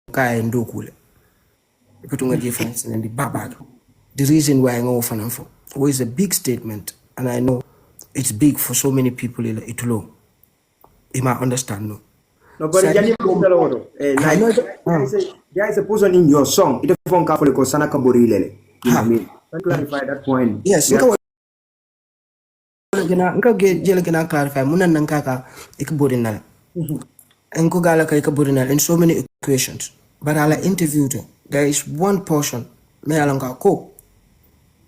kaya ndokule. Iputunga difference and the babag. The reason why I go for them for was a big statement, and I know it's big for so many people in Itulo. You might understand, no? Nobody So there is a person in your song. It phone ka ko sana ka borilele. You know what I mean? Clarify that point. Yes, nka jele gina clarify munan nan kaka ikborinal. Enko gala ka ikborinal in so many equations. But I'll interview them. There is one portion me alanga ko.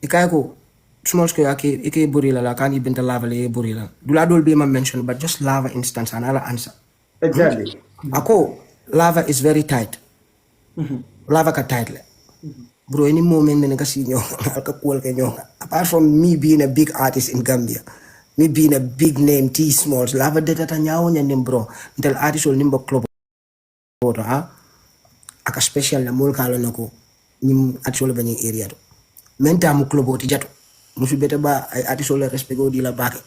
Ikako Tsmallz ko ike borila la kan ibenta lava le borila. Dula dol be ma mention but just lava instance and I'll answer. Exactly. Ako lava is very tight. Lava ka tight le. Bro, any moment nene kasi nyo, alka kuwal ka nyo. Apart from me being a big artist in Gambia, me being a big name, Tsmallz, lava data tanyawo nya nim bro. Until artist will nimbo club water, ha? Aka special na mul kalo nako, nim actually banyang area to. Menta mu club water jato. Musu beta ba artist will respect go di la bake.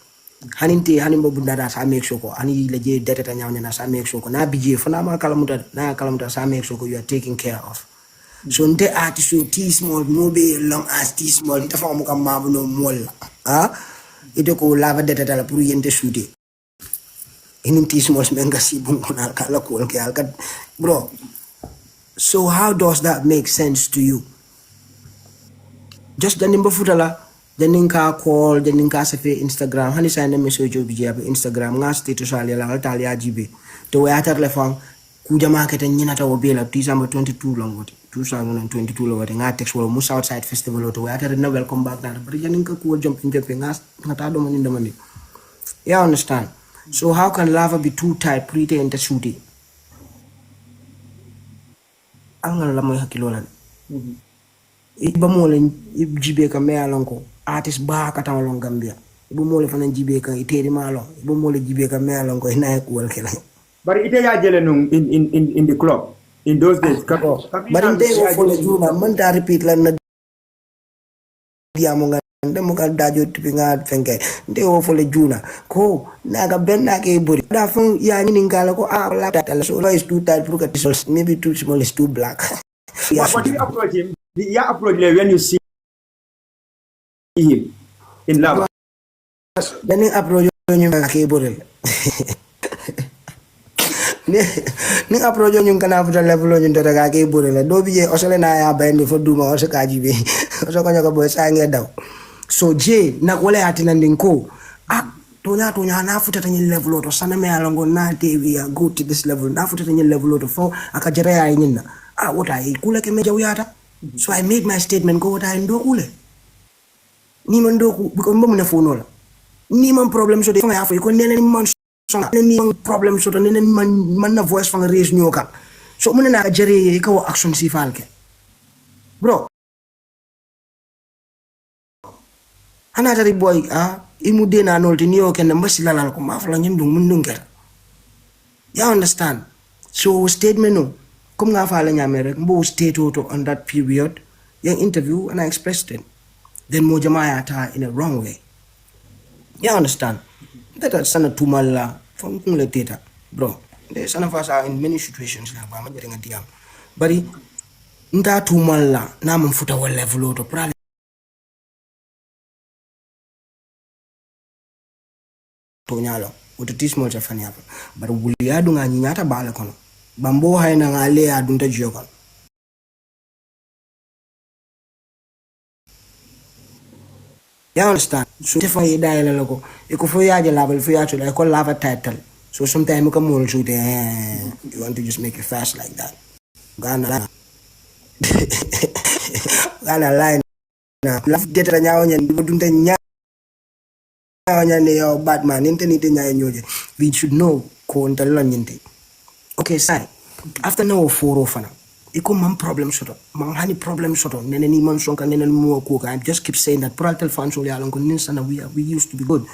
Hanin bo bunda sa make sure ko ani leje data tanyawo nya na sa make sure ko na bije fana ma kalamuta sa make sure ko you are taken care of. So nte artist so Tsmallz no be long as Tsmallz nte fa mo kam mabu no mol ite ko lava data dala pour yente shooter inin Tsmallz menga si bun konal kala ko ke alka bro. So how does that make sense to you? Just janin ba futala janin ka call janin ka sa Instagram hani sa na message obi jabe Instagram nga status ali la talia jibe to wa telefon ku jama kete nyina ta obela December 22 long 2022 lo wati nga text wala mus outside festival to wa na welcome back na but janin ka ku jump in nga ta do man ndamani. You understand? So how can lava be too tight pretty and shooting? Angal la moy hakilolan. Iba mo len jibe ka me alonko artist ba ka tawlon Gambia. Iba mo le fanan jibe ka iteri malo. Iba mo le jibe ka me alonko ina ko wal kala. But ite ya jele nung in the club in those days. But in day for the juna man ta repeat la na diamo nga ndemo ka dajo tipi nga fenke nde wo for the juna ko naga ben na ke buri da fun ya ni ngala ko la data so is too tight for Tsmallz maybe too small is too black. But you approach him when you see him in love. Then you approach him ke buri ni approach nyum kana futa level nyum to daga ke buri la do biye osale na ya bandi fo duma o ka jibe o so ko nyaka boy sa nge daw so je na wala atina ndinko tonya na futa tanyi level to sana me alongo na TV ya go to this level na futa tanyi level to fo akajere ya nyina what I kula ke meja uyata. So I made my statement go what I ndo kule ni mandoku because mbo mna fonola ni man problem so de fa ya fo ko nene ni man ni problem so nene man na voice fa raise nyoka so muna na jere ko action si falke bro ana tari boy imu de na nolti ni o ken mbasi lalal ko ma fala nyim dum mun dunkel. You understand? So statement no come nga fala nyame rek mbo state auto on that period yang interview and I expressed it then mo jamaa ta in a wrong way. You understand? That sana tumala from le data bro there's some of us are in many situations like ba ma jere nga diam bari nda tumala na mfuta wa level auto to nyalo uto Tsmallz afani hapa but wuli adu nga nyata bala kono bambo haina ngale adunta jiyokon. You understand? So if I die lako iko fo yaje level fo yacho like call lava title so sometimes you come on shoot you want to just make it fast like that Gana line na laf deta nyawo nyen dunta nya yo Batman internet nya nyoje we should know ko ntalo nyinte. Okay sai after no 4 fana iko man problem soto man hani problem soto nene ni man sonka nene mo ko I just keep saying that parental fans only along ninsana we used to be good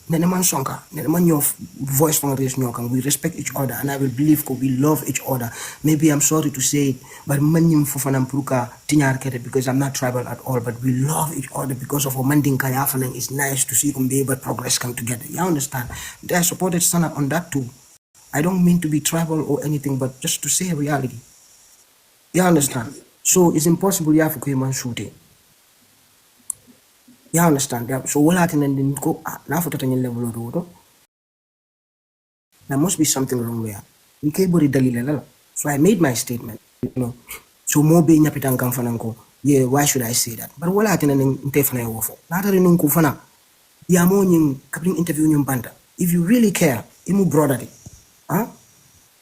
nene man sonka nene man your voice from race nyoka we respect each other and I will believe ko we love each other. Maybe I'm sorry to say it but man nyim fofana pruka tinyar kete because I'm not tribal at all but we love each other because of manding kaya falang is nice to see kumbe but progress come together. You understand? I supported Sana on that too. I don't mean to be tribal or anything but just to say reality. You understand? So it's impossible you have to man shooting. You understand? So what happened and then go now for touching level of road. There must be something wrong there. We can't body dalila. So I made my statement, you know. So more being yapitan kamfananko. Yeah, why should I say that? But what happened and then wofo. Not a nun kufana. Ya mo nying kapring interview nyum banda. If you really care, imu brother di. Huh?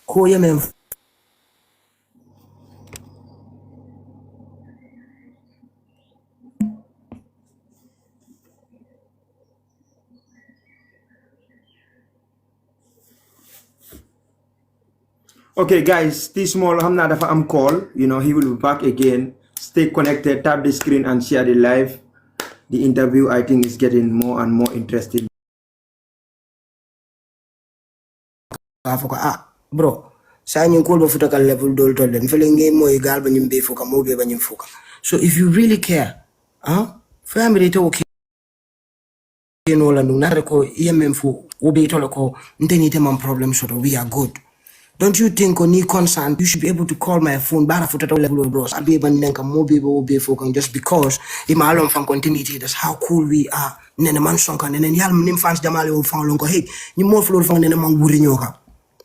Ko ya men. Okay, guys, Tsmallz, I'm call. You know, he will be back again. Stay connected, tap the screen and share the live. The interview, I think, is getting more and more interesting. Bro, sa ñu ko futa ka level dol tol dem fele ngay moy gal ba ñim be fuka mo be ba ñim fuka. So if you really care, family to okay no la no na ko yemem fu obe to ko nteni te man problem so we are good. Don't you think on any concern you should be able to call my phone bara futa to level bros abi ban nenka mo be fuka just because ima alon fan continuity, that's how cool we are. Nene man sonka nene yal nim fans jamale o fan lon ko hey ñu mo flor fan nene man wuri ñoka.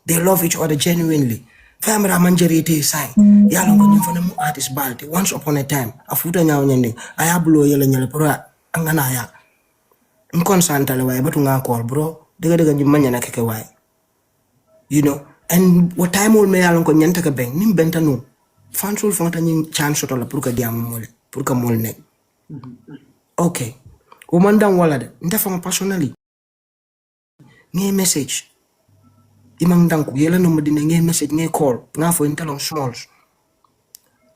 They love each other genuinely. Family manjerete sai. Yalo ko nyum fana mu artist balti. Once upon a time, afuta nyaw nyande. Ayablo yele nyele pro angana ya. Nkonsanta le way batu nga call bro. Dega nyum manya na keke way. You know, and what time all me yalo ko nyanta ka beng nim benta no. Fansul fanta nyin chance to la pour ka diam mole. Pour ka mol nek. Okay. O mandam wala de. Nta fama personally. Nge message. Imang danku yela no madine ngay message ngay call nga fo intalong Tsmallz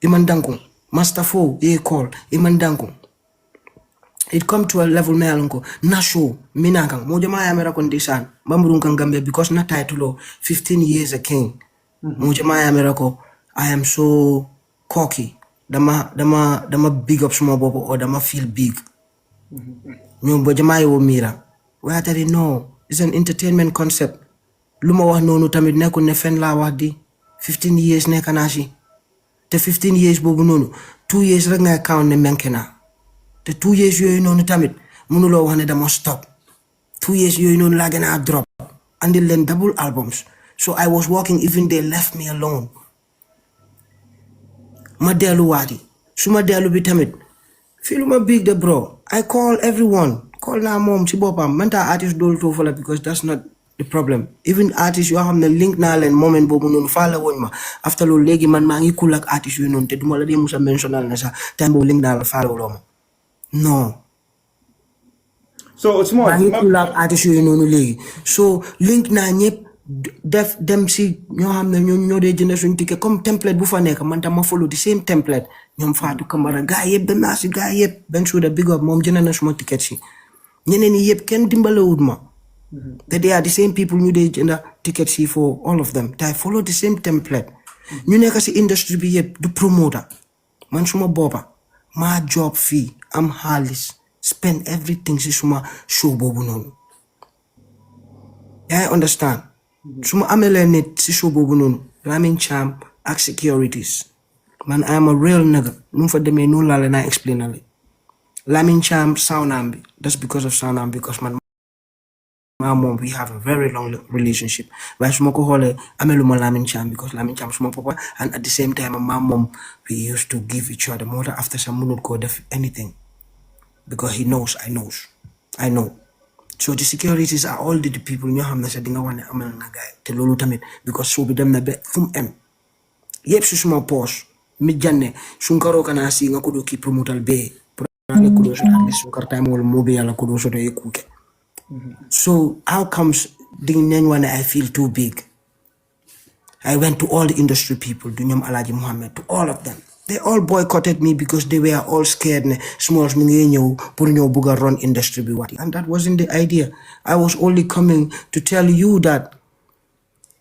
imang danku master fo ye call imang danku it come to a level me alonko na show minanga mo jama ya mera condition bamburun kan Gambia because na title 15 years a king mo jama ya mera ko I am so cocky dama big up small bobo or dama feel big ñom bo jama yo mira watari no it's an entertainment concept. Luma wax nonu tamit nekul ne fen la wax di 15 years nek na ci te 15 years bobu nonu 2 years rek nga count ne menkena te 2 years yoy nonu tamit mënulo wax ne dama stop 2 years yoy nonu la gëna drop andil len double albums. So I was working even they left me alone. Ma delu wati suma delu bi tamit filuma big the bro I call everyone call na mom ci bopam manta artist dol to fala because that's not the problem. Even artists you have the link na len moment bobu non fala woñ ma after lo legi man ma ngi cool ak artist yu non te duma la di musa mentional na sa time bo link na la fala lo ma no so Tsmallz ma ngi cool ak artist yu non legi so link na ñep def dem si ñoo xam ne ñoo dee jënd suñu ticket comme template bu fa nekk man tam ma follow the same template ñoom Fatou Camara gaa yëpp dem naa si gaa yëpp Ben Souda big up moom jënd na suma ticket si ñeneen ñi yëpp kenn dimbalewut ma that they are the same people ñu dee jënd ticket si for all of them te I follow the same template ñu nekk si industry bi yëpp du promoter man suma boppa maa job fii am xaalis spend everything si suma show boobu noonu I understand suma amele nit si show bobu non Lamin Cham ak securities man I am a real nigga nu fa demé non la na explain la Lamin Cham soundam bi that's because of soundam because man my mom we have a very long relationship why suma ko xolé ameluma Lamin Cham because Lamin Cham suma papa and at the same time my mom we used to give each other more after some munut ko def anything because he knows I know. So the securities are all the people ñoo xam ne sax di nga wax ne amal na gaay te loolu tamit because show bi dem na ba fu mu em yëpp si suma poche mi janne sunkaro kana si nga ko do ki promotal be pour ale ko do so at least sunkar time wala mo be yalla ko do so do yekuke so how comes di nañ wane I feel too big. I went to all the industry people du ñoom Alhaji Mohammed to all of them. They all boycotted me because they were all scared ne Tsmallz mi ngi ñew pour ñew bëgga run industry bi wati and that wasn't the idea. I was only coming to tell you that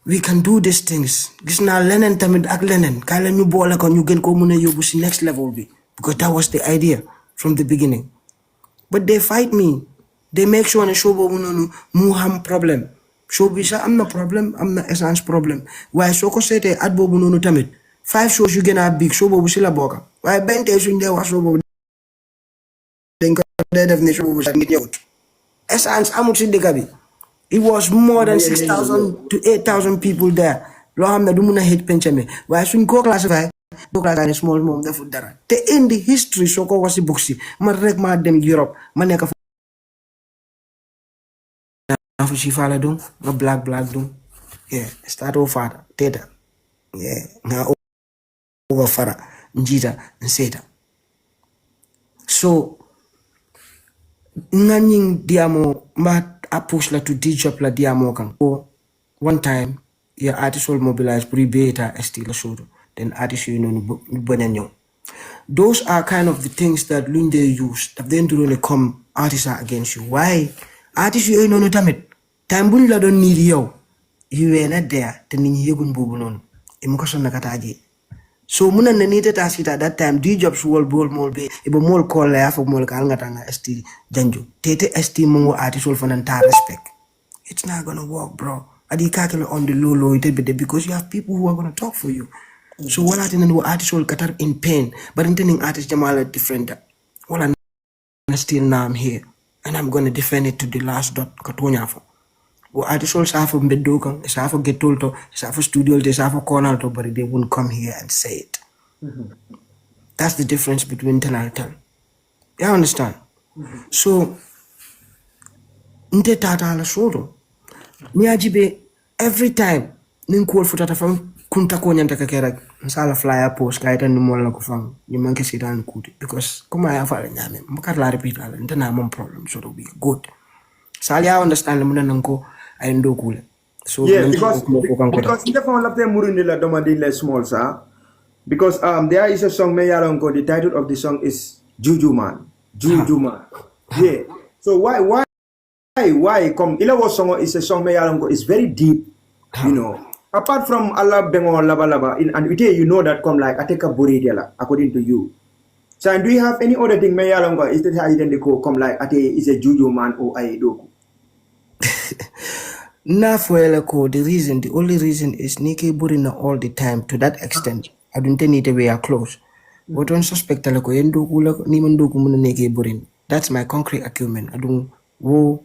we can do these things. Gis na lenen tamit ak lenen kay la ñu boole ko ñu gën ko mëna yobbu ci next level bi because that was the idea from the beginning. But they fight me. They make sure ne show bobu nonu mu am problem. Show bi sa am na problem am na essence problem. Why soko sété at bobu nonu tamit 5 shows you gonna big show bobu si la boka waaye benn tey suñ dee wax show bobu dañ ko dee def ni show bobu sax nit ñëwut essence amul si dëkk bi it was more than 6,000 to 8,000 people there loo xam ne du mun a hit pencame waaye suñ ko classify doo classify Smallz moom deful dara te indi history soo ko wasi books yi man rek maa dem Europe ma nekk fa si fala dum nga black dum yeah start o fata teta yeah nga over fara njita nseta so nganying diamo ma approach la to D-Job la diamo kan one time your artist will mobilize pre-beta estila shodo then artist you know bonanyo those are kind of the things that Lunde use that then do come artists are against you why artists you know no tamit time buñ la don need yow you were not there te nit ñi yegun bobu non im ko sonna kataji so muna na nita tasita that time D-Job's wol bol mol be e bo mol call ya fo mol kal ngata nga st janjo tete st mo artist wol fanan ta respect it's not gonna work bro adi kakelo on the low it be because you have people who are gonna talk for you so wala tin no artist wol katar in pain but intending artist jamala different wala still now I'm here and I'm gonna defend it to the last dot katonya fo wo artist wol sa fo mbeddo kan sa fo getolto sa fo studio te sa fo corner to but they won't come here and say it. That's the difference between 10 and 10. You understand? So nte tata la soro ni ajibe every time nin call for tata fam kunta ko nyanta ka kera sala flyer post ka itan ni mo la ko fam ni manke sitan kuti because kuma ya fa nyame makar la repeat la nte na mon problem so to be good sala ya understand mo nan ko ay ndo kule so yeah because the phone lapte murundi la domandi le Smallz because there is a song me yalango the title of the song is Juju Man yeah so why come ila was song is a song me yalango is very deep you know apart from Allah bengo laba and you know that come like ateka buridela according to you so and do you have any other thing me yalango is that how identical come like ate is a Juju Man or aidoku na fuela ko the only reason is Nike burina all the time to that extent I don't need to wear clothes what on suspect la ko yendo kula ni man do ko mun Nike burin that's my concrete argument I don't wo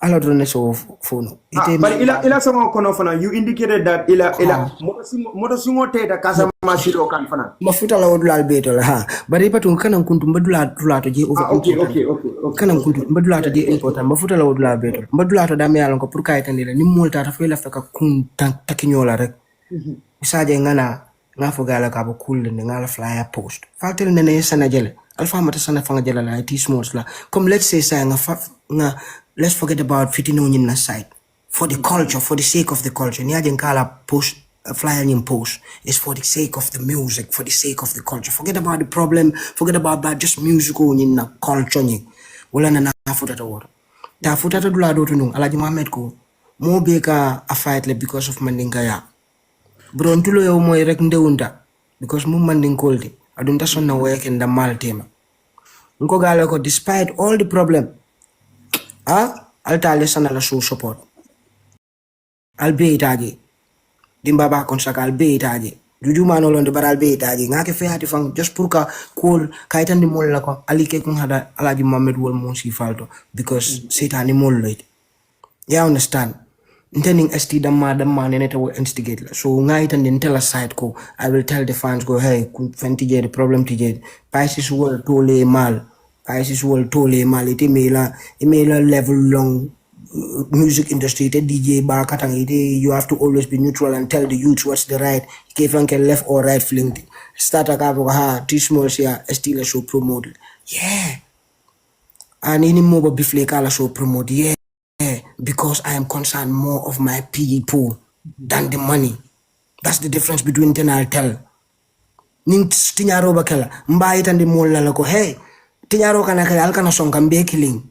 ala drone so phone but ila songo kono fana you indicated that ila moto singo teta kasa mashiro kan fana mafuta la wodula beto la ha bari patu kana kuntu mbadula to je over okay kana kuntu mbadula to je important mafuta la wodula beto mbadula to dame yalon ko pour kay tandila ni molta ta fela faka kun takinyola rek isaje ngana ngafo gala ka bo cool ne ngala flyer post fatel ne sana jele alfa mata sana fanga jela la Tsmallz la comme let's say sa nga let's forget about fitting on in side for the culture for the sake of the culture ni ajen kala post flyer in post is for the sake of the music for the sake of the culture forget about the problem forget about just music on in culture ni wala na futa to wor ta futa to dula do to nung alaji Mohammed ko mo be ka a fight le because of mandinga ya bron tulo yo moy rek ndeunda because mu mandinkolde adunta sonna work in the maltema nko gale ko despite all the problem alta lesana la show support albe itaje dimba ba kon saka albe itaje Juju Man olonde bar albe itaje ngake fe hati fang just pour ka call kaitan di mol la ko alike kun hada alaji Mohammed wol mo si falto because setani mol late you understand intending ST damma neneta will instigate la so ngai tan den tell a side ko I will tell the fans go hey kun fenti je the problem tije Pisces wol tole mal Pisces wol tole mal ite mela level long music industry te DJ ba katang ite you have to always be neutral and tell the youth what's the right kefan ke left or right fling start a ka Tsmallz ya ST la show promote yeah and any more bifle kala show promote yeah because I am concerned more of my people than the money. That's the difference between 10 and 10. Ning tinyaro bakala mbai tan di molla la ko hey tinyaro kana kala alkana songa mbe killing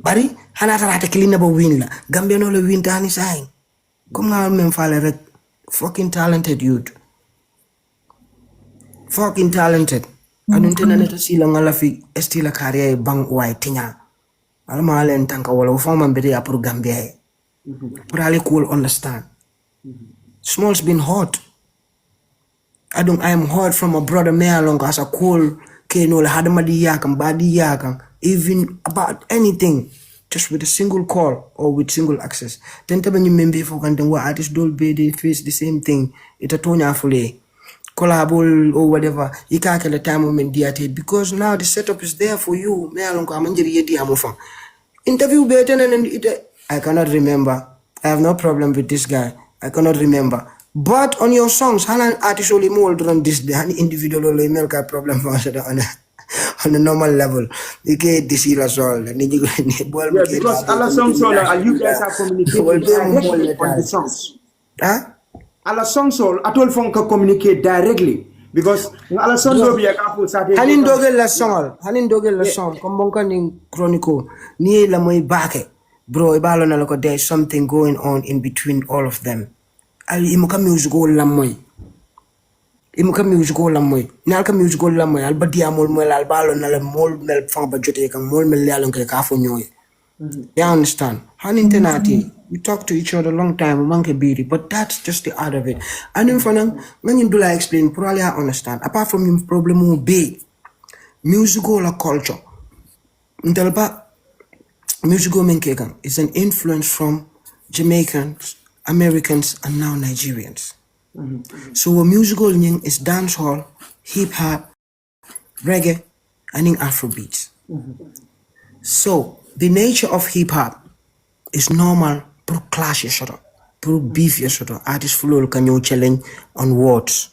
bari hana tara ta killing na ba win la Gambian no le win tani sai comme nga men fale rek fucking talented youth fucking talented adun tena neta sila ngala fi estila career bang wai tinya alma len tanka wala fama mbede ya pour Gambia pour aller cool understand Smallz been hot I am heard from a brother me along as a call keno la hadama di yakang badi yakang even about anything just with a single call or with single access. Then taban yung member for kantang wa artist dol be they face the same thing. Ita tonya fule collabol or whatever. Ika kala time moment diate because now the setup is there for you. Me along ko amanjiri yedi amofang. Interview better and it I cannot remember. I have no problem with this guy. I cannot remember. But on your songs, hanan artist only more than this an individual only make a problem for us on a normal level. You get this is all. Yeah, because Allah songs and you guys are communicating directly on the songs. Huh? Allah songs all at all phone can communicate directly. Because Allah songs will be a couple Saturday. Hanin dogel la song. Kombonka ning chronicle. Ni la moy bake. Bro, ibalo na loko there's something going on in between all of them. Ali imuka musical lamoy. Imuka musical lamoy. Nalka musical lamoy. Alba diamol mol albalo na la mol mel fang ba jote kang mol mel lalong kay kafo nyoy. You understand? Hanin tenati. We talk to each other a long time, monkey beauty, but that's just the art of it. And in front when you do like explain, probably I understand. Apart from your problem will be musical or culture. Intelba musical menkekang is an influence from Jamaicans, Americans, and now Nigerians. So a musical is dancehall, hip hop, reggae, and in Afrobeats. So the nature of hip hop is normal. Pro clash yesoro, pro beef yesoro. Artist full can you challenge on words.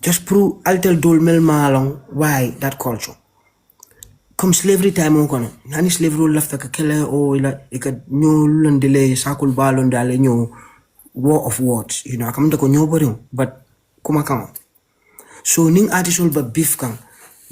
Just pro altel dol mel malong why that culture. Come slavery time on nani slavery left ka kele o ila ika nyo lundele sakul balon dale nyo war of words. You know, come to nyo boring, but kuma kang. So ning artist all but beef kang.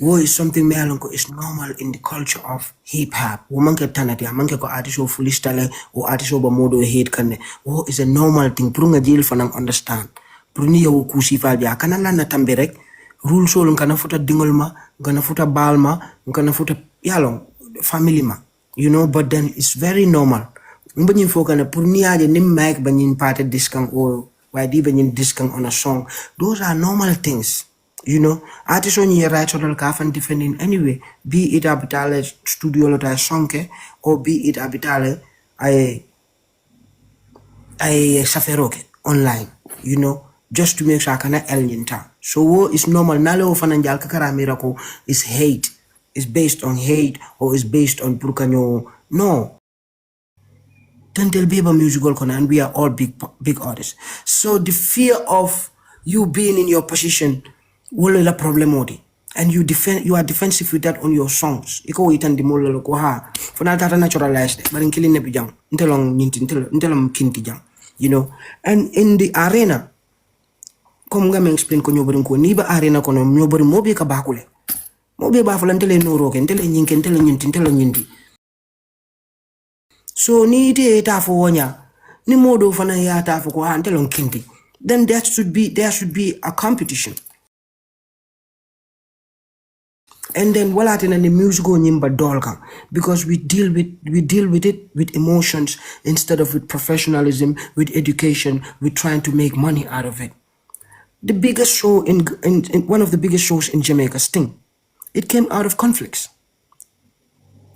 War is something melanko is normal in the culture of hip hop. Woman ke tanati, amanke ko artist o foolish tale o artist o ba modo hate kane. War is a normal thing. Prunga jail fanang understand. Pruni ya wukusi falja. Kana na tamberek. Rule so ngana futa dingolma, ngana futa balma, ngana futa yalong family ma. You know, but then it's very normal. Mbanyin foka na pruni aje nim mic banyin parted discount or why di banyin discount on a song. Those are normal things. You know, artists on your right or kafan defending anyway, be it abitale studio lota sonke or be it abitale I saferoke online, you know, just to make sure I can alien ta. So what is normal nalo fananjal kakara miracle is hate, is based on hate or is based on purkanyo. No. Then there'll be a musical corner and we are all big artists. So the fear of you being in your position wala la problem odi and you are defensive with that on your songs iko itan di molo ko ha fona tata naturalized but in killing ne bijang ntelong nyinti ntelong kinti jang, you know. And in the arena kom nga explain ko nyoborin ko ni ba arena ko no nyobori mobi ka bakule mobi ba fala ntele no roke ntele nyinke ntele nyinti so ni ite ta fo wonya ni modo fana ya ta fo ko ha ntelong kinti, then there should be a competition. And then while in the music nyimba dolga, because we deal with it with emotions instead of with professionalism, with education, with trying to make money out of it. The biggest show in one of the biggest shows in Jamaica, Sting, it came out of conflicts.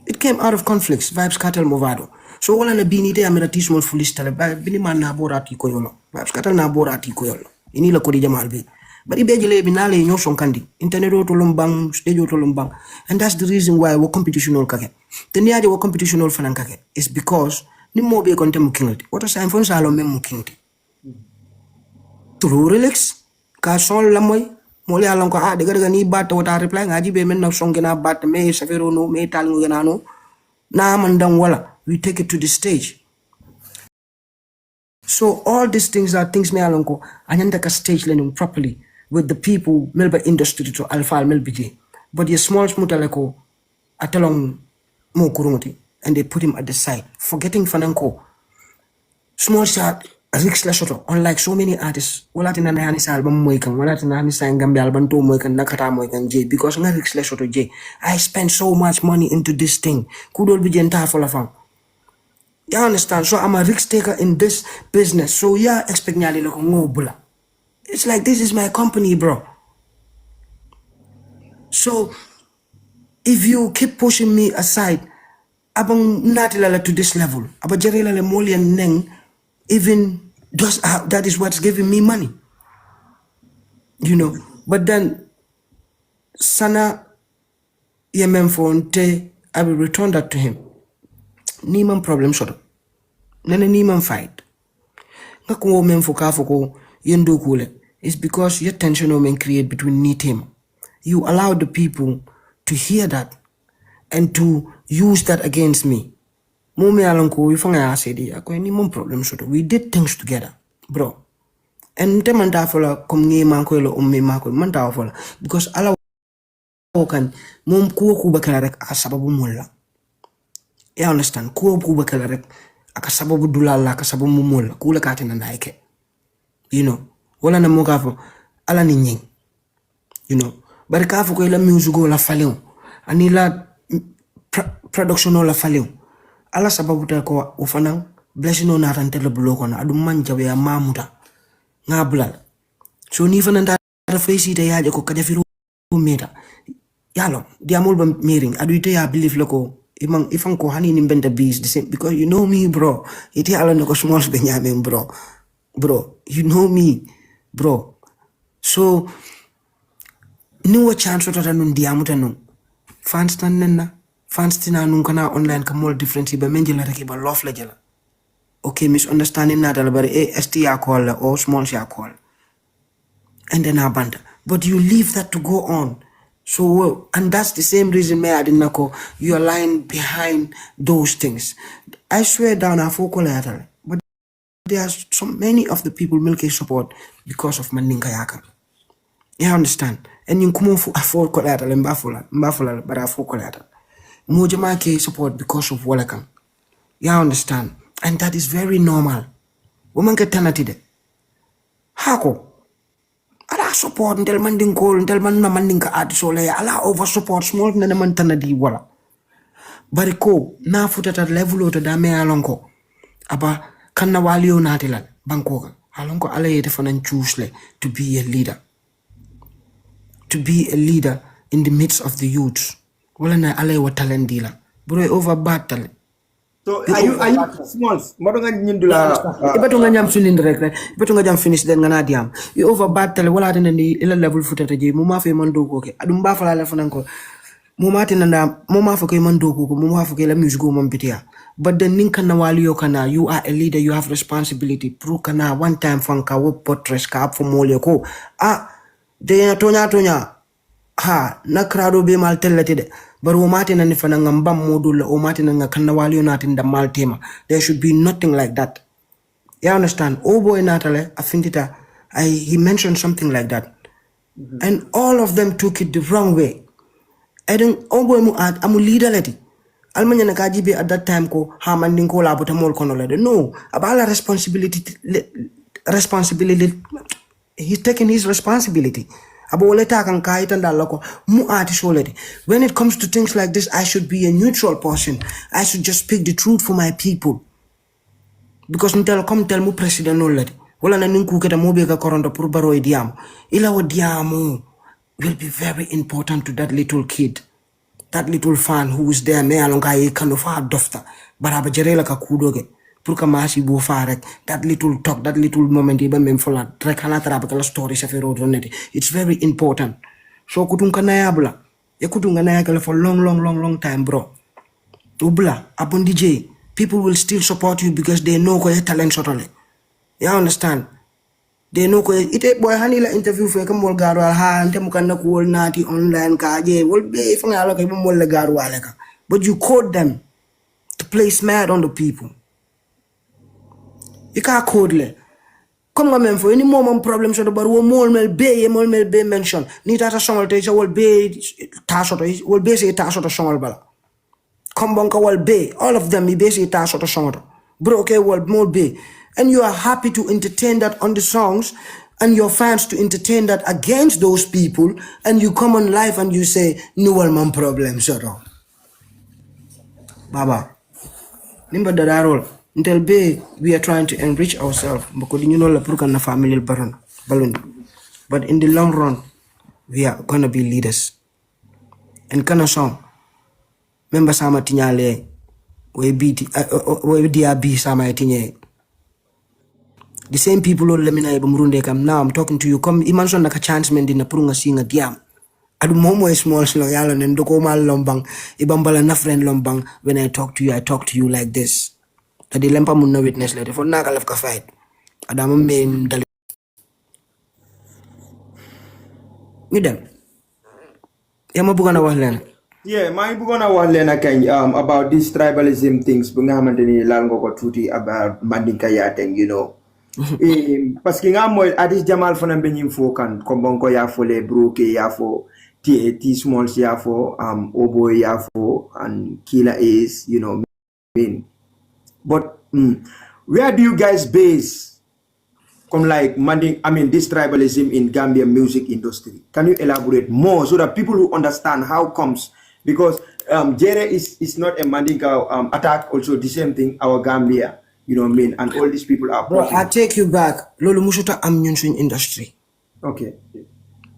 Vibes Cartel Movado. So wala na binite amiratismo fulis tale bini man na borati ko yolo. Vibes Cartel na borati ko yolo. Inila ko di jamal bi. But ibejele binale nyoshon kandi internet to lombang stage to lombang, and that's the reason why we competitional kake teniaje we competitional fanan kake is because ni mobe konte mukingati what is time phone salo mem mukingati true relax ka son la moy mo le alon ko de ga ni bat wata reply ngaji be men na songena bat me safero no me tal ngena no na man dang wala we take it to the stage. So all these things are things me alon ko anyanda ka stage learning properly with the people melba industry to alpha melbiji, but your small smutaleko atalong mo kurunguti and they put him at the side forgetting fananko small shot Rix Lesotho, unlike so many artists wala tina na hani sa album moikan wala tina hani sa Gambia album to moikan nakata moikan J because nga Rix Lesotho J I spent so much money into this thing kudol bi jenta for la fam. You understand? So I'm a risk taker in this business, so yeah expect nyali lako ngobula It's like, this is my company, bro. So if you keep pushing me aside, abang natilala to this level, abajarela le molian neng, even that is what's giving me money. You know, but then sana yemen fonte, I will return that to him. Niman problem sort of. Nene niman fight. Ngakuo men foko yendo kule. It's because your tension men create between ni team. You allow the people to hear that and to use that against me. Mome alonko ifanga asedi ako ni mon problem sort of. We did things together, bro. And temanta fola komngi manko lo ummi manko manta fola because ala kan mom kuo kuba kala rek asababu mulla. You understand? Kuo kuba kala rek akasababu dulala akasababu mulla kula katina naike. You know, wala na mokafo ala ni nying. You know, bari kafo ko ila music la faleo. Anila production la faleo. Ala sababu ta ko ufanang blessing on atantele bloko na adu manja ya mamuta. Ngabla. So ni fanan ta face ite yaje ko kaja firu meta. Yalo, diamol ba meeting adu ite ya believe lako ifang ko hani ni mbenta bees the same because you know me, bro. Ite ala no ko Tsmallz be nyame, bro. Bro, you know me, bro. So ni wa chance to nun diamuta nun. Fans tan nenna. Fans tina nun kana online ka more difference ba menjela rek ba love la jela. Okay, misunderstanding na dala bari ST ya call or Tsmallz ya call. And then abanda. But you leave that to go on. So and that's the same reason me I didn't know you are lying behind those things. I swear down I focus later. But there are so many of the people milking support because of Mandinka Yaka. You understand? And you come afford collateral and baffle, but I afford collateral. Mojamake support because of Wallakang. You understand? And that is very normal. Woman get tanatide. Hako. Ala support until manding call until man na mandinka ad sole ala over support small na naman tanadi wala. Bariko na futata level to dame alonko. Aba kanna walio natilal bangkoka. Alonko ala yete fanan choose to be a leader. To be a leader in the midst of the youths. Wala na ala wa talent dila. Bro over battle. So are you Tsmallz? Modonga nyindula. Ibato nga nyam sunin direct right. Ibato nga jam finish den nga na diam. You over battle wala tena ni ila level futata je muma fe mando ko ke. Adum ba fala la fanan ko. Muma tena na muma fa ko mando ko muma fa ko la music go mom bitia. But then ninka na wali yo kana you are a leader, you have responsibility. Pro kana one time fanka wo portrait ka up for mole ko. De tonya ha na krado be mal tellati de baro mate na ni fana ngambam modul o mate na kanna wali natin da mal tema. There should be nothing like that. You understand? Oh boy natale afintita he mentioned something like that. And all of them took it the wrong way. I don't oh boy mu amu leader leti almanya na kajibe at that time ko ha mandin ko labota mol kono lede no abala responsibility he's taking his responsibility. When it comes to things like this, I should be a neutral person. I should just speak the truth for my people. Because until come tell me president already. Wala na ninku keta mo bega koronda pur baro diamo. Ila wa diamo will be very important to that little kid. That little fan who is there me alonga e kanofa dofta. Baraba jerela ka kudoge. That little talk, that little moment, it's very important. So kutunkanayabla, yakutunganayakala for long time, bro. Ubla, upon DJ, people will still support you because they know your talent totally. You understand? They know ite boy hanila interview for kamol garu ha ante mukanna ko nati online ka je wol be fa ngalo kay mo le garu aleka. But you caught them to play smart on the people. You can't code le. Come on, for any moment problem so the bar mol mel be mention. Ni tata songal te wol be taso to wol be se taso to songal bala. Come bonka wol be all of them be se taso to songal. Bro okay wol mol be. And you are happy to entertain that on the songs and your fans to entertain that against those people and you come on live and you say no man problem so Baba. Nimba dadarol. Until be we are trying to enrich ourselves because you know la purka na family balloon. But in the long run, we are gonna be leaders. And kana song, member sama tinyale, we dia be sama tinye. The same people who let me know Murunde come now. I'm talking to you. Come imagine like a chance man in a prunga sing a diam. Adu momo is small slow yalan and dokoma lombang. Ibambala na friend lombang. When I talk to you like this. That the lempa mun no witness later. For nakalaf ka fight. Adam main dali. Midam. Yama bukan awahlan. Yeah, my bugona walena kay about these tribalism things bu nga xamanteni laal nga ko tuuti about mandinka yateng, you know. Parce que nga moy adis jamal fana be nyim fo kan ko bonko ya fo le broke ya fo Tsmallz ya fo obo ya fo and killer is, you know, mean. But where do you guys base like this tribalism in Gambian music industry? Can you elaborate more so that people who understand how comes? Because Jere is not a Mandinka attack, also the same thing, our Gambia, you know what I mean? And all these people are... Bro, I take you back. Lolo musuta amnyunsun industry. Okay.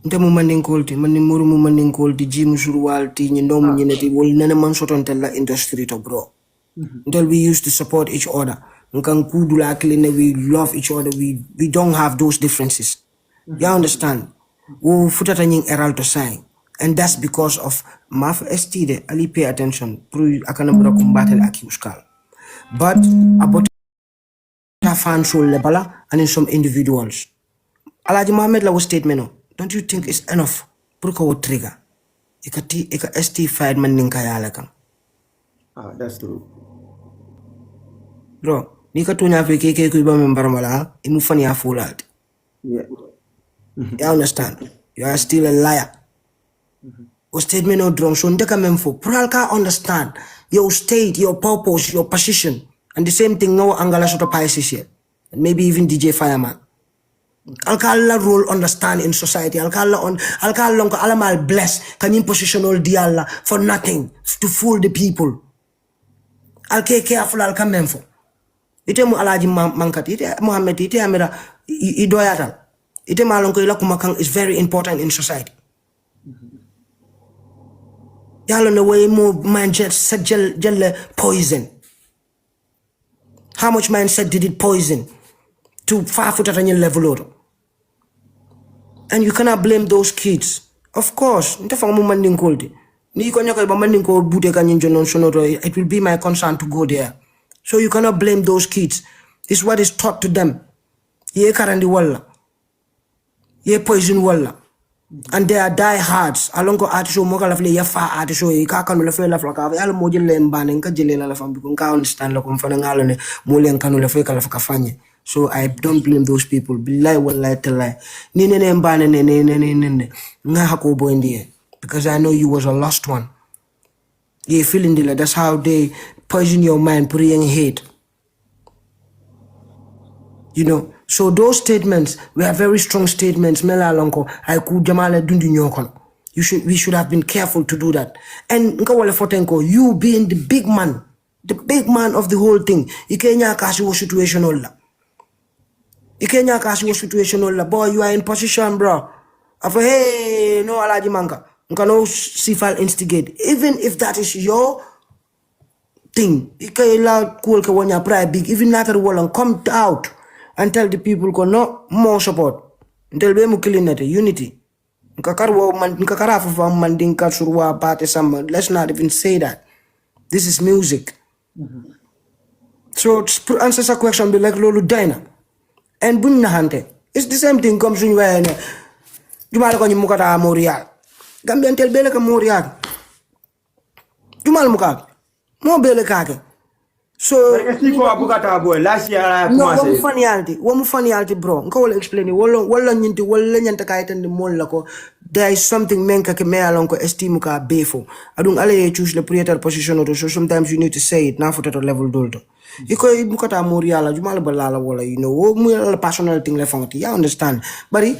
Nte mu mandinkolti, mandimuru mu mandinkolti, ji musurualti, nyendomu nyeneti, wol nene man soton tella industry to bro. Until we used to support each other. We love each other. We don't have those differences. You understand? We futata nying eral to sign. And that's because of Maf ST Ali pay attention. Akanabura combattle akiuskal. But about fan show lebala and in some individuals. Alaji Mohammed la was statement. Don't you think it's enough? Pruka wo trigger. Ika ST fired man ninka yalakan. That's true. Bro, nika tunya fe keke kuiba membaramala imu fani ya fulad. Yeah. You understand? You are still a liar. O statement or drunk, so ndeka memfo. Pralka understand your state, your purpose, your position. And the same thing no angala sort of Pisces here. And maybe even DJ Fireman. Alkala role understand in society. Alkala long alamal bless. Can you position all diala for nothing to fool the people? Alke careful alka memfo. Ite mu alaji mankati, ite Muhammad, ite amira idoyatal. Ite malonko ila kumakang is very important in society. Yalo the way more mindset said gel poison. How much mindset did it poison to 5 foot at any level? And you cannot blame those kids. Of course, it will be my concern to go there. So you cannot blame those kids. It's what is taught to them. Ye karandi walla. Ye poison walla. And they are diehards. Alongo artiso moka lafle ya fa artiso e ka kanu lafle lafla ka yalo mo jelle mbane nka jelle la lafam bi ko ka understand la ko fana ngalo ne mo len kanu lafle ka lafka fanye. So I don't blame those people. Billahi wallahi tallahi. Ni ne mbane ne nga hako bo ndiye because I know you was a lost one. Ye feeling the that's how they poison your mind, putting hate. You know, so those statements were very strong statements. Mela lonko, I could jamala dundi nyokon. We should have been careful to do that. And nkawale fotenko, you being the big man of the whole thing. Ikenya kasi wo situation olla. Boy, you are in position, bro. Afa hey, no alaji manka. Nkano sifal instigate. Even if that is your thing, ikayla cool ka wanya pride big. Even later wall come out. And tell the people go no more support. Until we mukilinate unity. Let's not even say that. This is music. So to answer the question, be like Lolo Dina. And Bunna Hante. It's the same thing comes in when Jumal Mukata Morial. Gambian tell Beleka Morial. Jumal Mukat. More Belekake. So last year no, one funny bro. Nka wala explain it. Wala nyanta kaita ndi mola ko. There is something menka ke mea lonko estimu ka befo. Adung ale choose the creator position or so sometimes you need to say it now for that level dolto. Iko mukata moriala jumala balala wala you know. Wo mu personal thing le fangti. I understand. But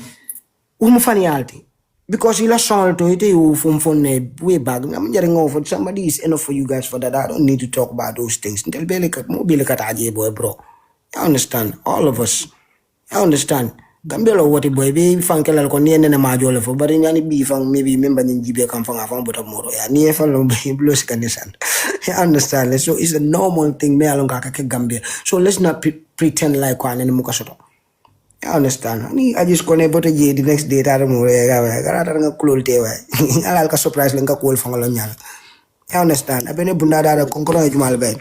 funny because he lost all to it, you from way back. I'm getting over. Somebody is enough for you guys for that. I don't need to talk about those things. Boy, bro. I understand. All of us. I understand. Gambia lo woti boy be fankela ko ni ene ma jole fo bari nyani bi fang maybe member ni jibe kam fanga fang bota moro ya ni e fan lo be blos kanisan. You understand? So it's a normal thing me along ka Gambia. So let's not pretend like one in mukasoto. You understand? Ni I just connect bota je the next day tara moro ya ga nga kulol te wa. Alal ka surprise lang ka kol fang lo nyal. You understand? Abene bunda dara konkoro jumal be.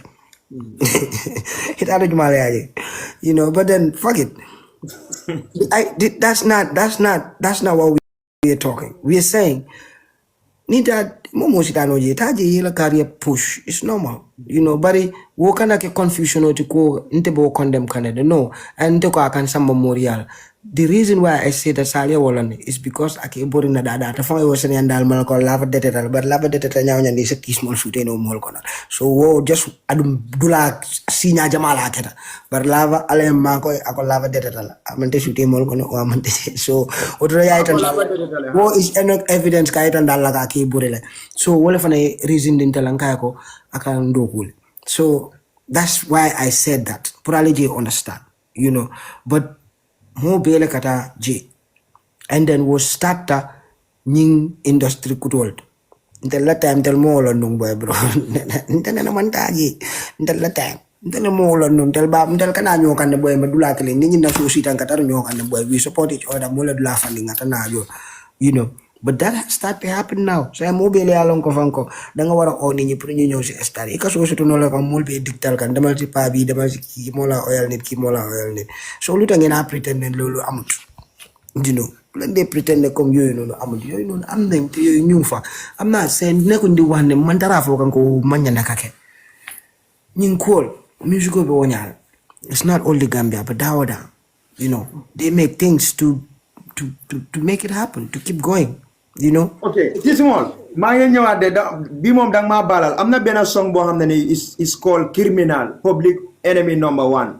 It ada jumal ya. You know, but then fuck it. That's not what we are talking. We are saying need that momo sitano je taje yela career push. It's normal. You know, but wo kana ke confusion o ko inte bo condemn Canada. No. And to ko akan sa memorial. The reason why I say that Salia Wallan is because I keep boring na dada. The phone was saying that Malco lava detetal, but lava detetal now and is a small shoot no more. So wo just adum dula sinya jamala keta. But lava alem mako ako lava detetal. Amante shoot more or amante. So what is enough evidence kaitan dalaga ke burele. So what if a reason in Talankako I can do cool. So that's why I said that. Probably understand, you know, but mo bele kata J. And then we start ning industry kutol. Until that time tell mo nung boy bro. Until na naman tagi. Until that time. Until mo nung tell ba until kana nyo kan boy madula kile ninyo na susitan kata nyo kan boy. We support each other mo la funding ata na yo. You know. But that start to happen now. Saya mobile along ko fanko. Danga wara o ninyo pero nyo si estari. Ikaso sa tunola kang mulbe diktal kan. Damal si pabi, damal si kimola oil net, kimola oil net. So luta ngena pretend and lolo amut. You know. When they pretend they come you know amut. You know am them to you nyufa. I'm not saying ne kundi wane mantara fo kan ko manya nakake. Nying cool. Musical be wanyal. It's not only Gambia but Dawada. You know. They make things to make it happen, to keep going. You know? Okay, Tsmallz. maa ngi ñëwaat de bi moom danga maa balal am na benn song boo xam ne ni is called Criminal Public Enemy #1